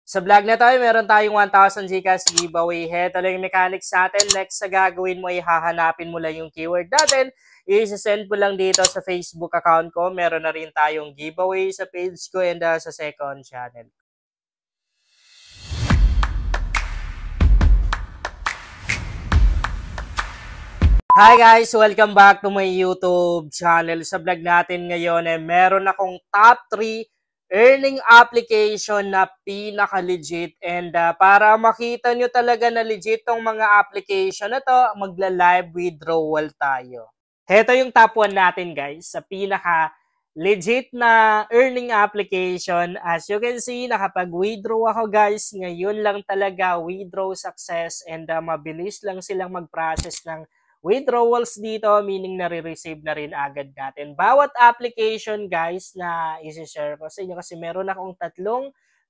Sa vlog na tayo, meron tayong 1,000 GCash giveaway. Heto lang yung mechanics natin. Next sa gagawin mo, hahanapin mo lang yung keyword natin. I-send mo lang dito sa Facebook account ko. Meron na rin tayong giveaway sa page ko and sa second channel. Hi guys! Welcome back to my YouTube channel. Sa vlog natin ngayon, meron akong top 3 earning application na pinaka-legit. And para makita nyo talaga na legit tong mga application na to, magla-live withdrawal tayo. Heto yung top 1 natin guys, sa pinaka-legit na earning application. As you can see, nakapag-withdraw ako guys. Ngayon lang talaga, withdraw success and mabilis lang silang mag-process ng withdrawals dito, meaning nare-receive na rin agad natin. Bawat application guys na isi-share ko sa inyo kasi meron akong 3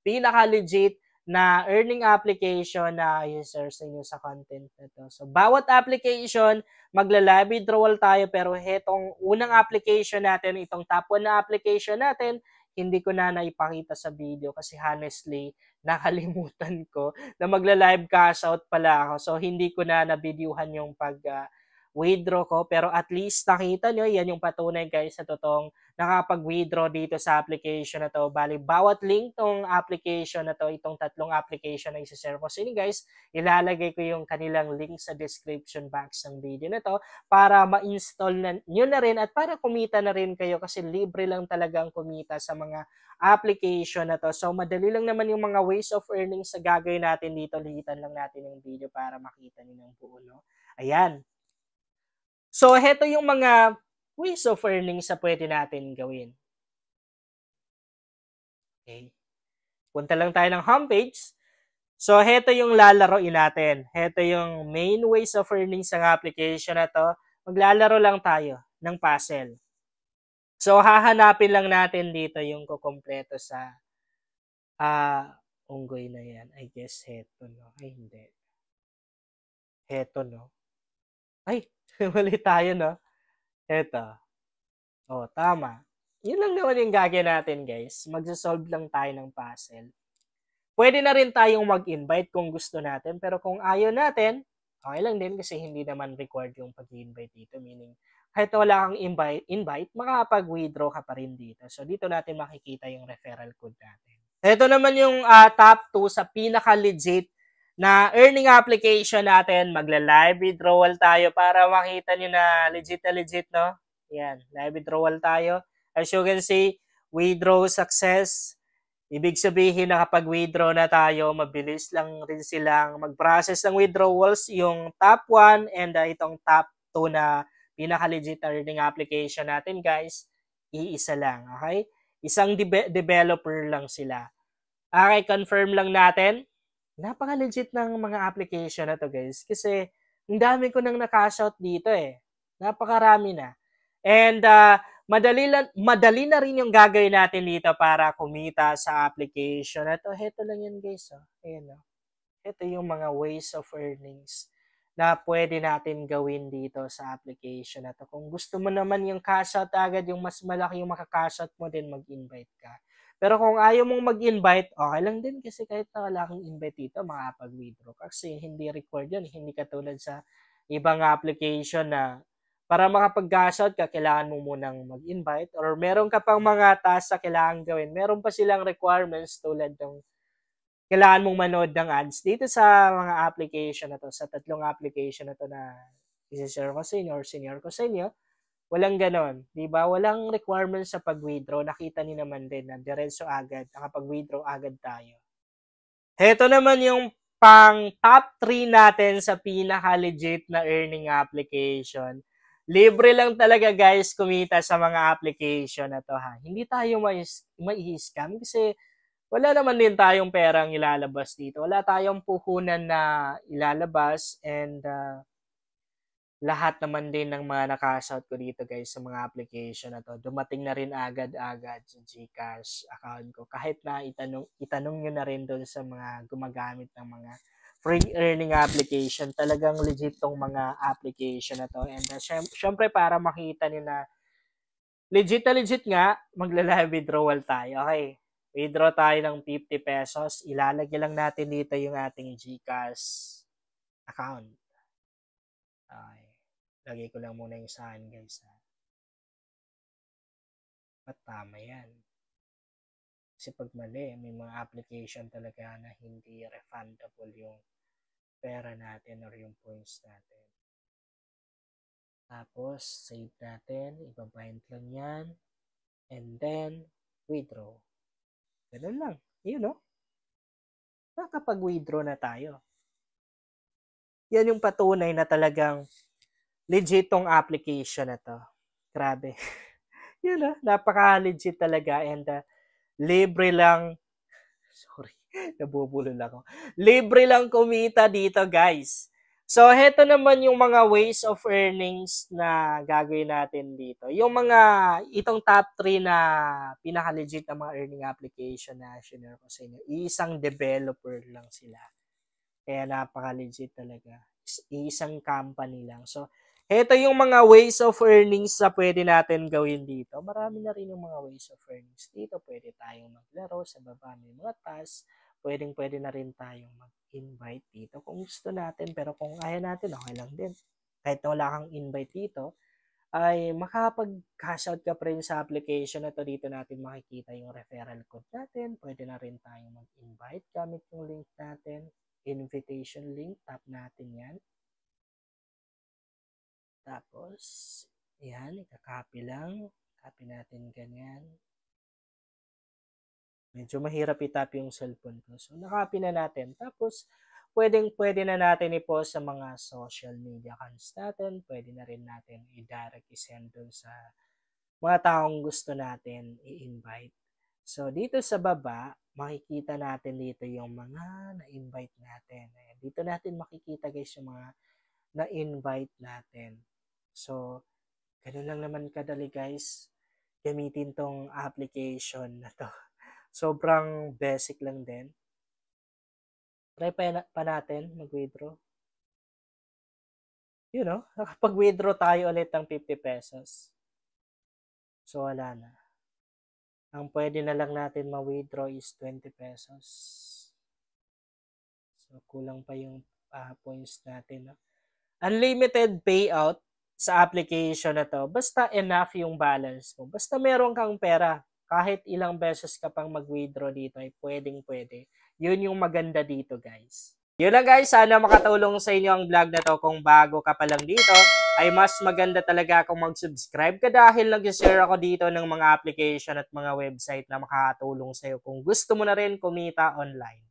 pinaka-legit na earning application na i-share sa inyo sa content na to. So, bawat application, magla-live withdrawal tayo pero hetong unang application natin, itong top 1 na application natin, hindi ko na naipakita sa video kasi honestly, nakalimutan ko na magla-live cash out pala ako. So, hindi ko na na-videohan yung withdraw ko. Pero at least nakita nyo, yan yung patunay guys sa totoong nakapag-withdraw dito sa application na to. Bali, bawat link tong application na to, itong 3 application na isa-share ko sa inyo guys, ilalagay ko yung kanilang link sa description box ng video na to para ma-install nyo na rin at para kumita na rin kayo kasi libre lang talagang kumita sa mga application na to. So, madali lang naman yung mga ways of earning sa gagawin natin dito. Lihitan lang natin yung video para makita nyo ng buo, no? Ayan. So, heto yung mga ways of earning sa pwede natin gawin. Okay. Punta lang tayo ng homepage. So, heto yung lalaroin natin. Heto yung main ways of earning sa application na to. Maglalaro lang tayo ng puzzle. So, hahanapin lang natin dito yung kukumpleto sa unggoy na yan. I guess heto, no? Ay, hindi. Heto, no? Ay, mali tayo, no? Heto. Oh, tama. Yun lang naman yung gagawin natin, guys. Magsasolve lang tayo ng puzzle. Pwede na rin tayong mag-invite kung gusto natin. Pero kung ayaw natin, okay lang din kasi hindi naman required yung pag-invite dito. Meaning, kahit wala kang invite, makapag-withdraw ka pa rin dito. So, dito natin makikita yung referral code natin. Ito naman yung top 2 sa pinaka-legit na earning application natin. Magla-live withdrawal tayo para makita nyo na legit, no? Yan, live withdrawal tayo. As you can see, withdraw success. Ibig sabihin, nakapag-withdraw na tayo. Mabilis lang rin silang mag-process ng withdrawals. Yung top 1 and itong top 2 na pinaka-legit earning application natin, guys, iisa lang, okay? Isang developer lang sila. Okay, confirm lang natin. Napaka-legit ng mga application na to, guys. Kasi, ang dami ko nang na-cash out dito eh. Napakarami na. And, madali na rin yung gagawin natin dito para kumita sa application na to. Heto lang yan, guys. Oh. Ayan, oh. Ito yung mga ways of earnings na pwede natin gawin dito sa application na to. Kung gusto mo naman yung cash out agad, yung mas malaki yung maka-cash out mo din, mag-invite ka. Pero kung ayaw mong mag-invite, okay lang din kasi kahit na wala kang invite dito, makapag-withdraw. Kasi hindi required yun. Hindi katulad sa ibang application na para makapag-cash out ka, kailangan mo munang mag-invite or meron ka pang mga tasks na kailangan gawin. Meron pa silang requirements tulad ng kailangan mong manood ng ads dito sa mga application na to, sa 3 application na to na isi-share ko sa inyo or senior ko sa inyo, walang ganon. Diba? Walang requirements sa pag-withdraw. Nakita niyo naman din na diretso agad, nakapag-withdraw agad tayo. Heto naman yung pang top 3 natin sa pinaka-legit na earning application. Libre lang talaga guys kumita sa mga application na to ha. Hindi tayo mai-scam kasi wala naman din tayong perang ilalabas dito. Wala tayong puhunan na ilalabas and lahat naman din ng mga na-cash out ko dito guys sa mga application na to. Dumating na rin agad-agad sa GCash account ko. Kahit na itanong nyo na rin doon sa mga gumagamit ng mga free earning application. Talagang legit tong mga application na to. And syempre para makita nyo na legit nga, magla-live withdrawal tayo. Okay. Withdraw tayo ng 50 pesos. Ilalagay lang natin dito yung ating GCash account. Okay. Lagay ko lang muna yung saan, guys. At tama yan. Kasi pag mali, may mga application talaga na hindi refundable yung pera natin or yung points natin. Tapos, save natin. Ibabind lang yan. And then, withdraw. Ganun lang. Yun, no? Nakapag-withdraw na tayo. Yan yung patunay na talagang legit tong application na to. Grabe. Yun, no? Napaka-legit talaga. And libre lang. Sorry. Nabubulol ako. Libre lang kumita dito, guys. So, heto naman yung mga ways of earnings na gagawin natin dito. Yung mga, itong top 3 na pinaka-legit na mga earning application na share ko sa inyo. Isang developer lang sila. Kaya napaka-legit talaga. Isang company lang. So, heto yung mga ways of earnings na pwede natin gawin dito. Marami na rin yung mga ways of earnings dito. Pwede tayong maglaro sa baba. May mga tasks. Pwede na rin tayong mag-invite dito kung gusto natin. Pero kung ayaw natin, okay lang din. Kahit na wala kang invite dito, ay makapag-cash out ka pa rin sa application na to. Dito natin makikita yung referral code natin. Pwede na rin tayong mag-invite gamit yung link natin. Invitation link. Tap natin yan. Tapos, yan. Ikakopy lang. Copy natin ganyan. Medyo mahirap i-tap yung cellphone ko. So, nakopy na natin. Tapos, pwede na natin i-post sa mga social media accounts natin. Pwede na rin natin i-direct i-send dun sa mga taong gusto natin i-invite. So, dito sa baba, makikita natin dito yung mga na-invite natin. Dito natin makikita guys yung mga na-invite natin. So, ganun lang naman kadali guys. Gamitin tong application na to. Sobrang basic lang din. Try pa natin mag-withdraw. You know, nakapag-withdraw tayo ulit ng 50 pesos. So, wala na. Ang pwede na lang natin ma-withdraw is 20 pesos. So, kulang pa yung points natin. No? Unlimited payout sa application na to. Basta enough yung balance mo. Basta meron kang pera. Kahit ilang beses ka pang mag-withdraw dito ay pwedeng-pwede. Yun yung maganda dito, guys. Yun lang guys, sana makatulong sa inyo ang vlog na to. Kung bago ka pa lang dito, ay mas maganda talaga kung mag-subscribe ka dahil nag-share ako dito ng mga application at mga website na makakatulong sa'yo kung gusto mo na rin kumita online.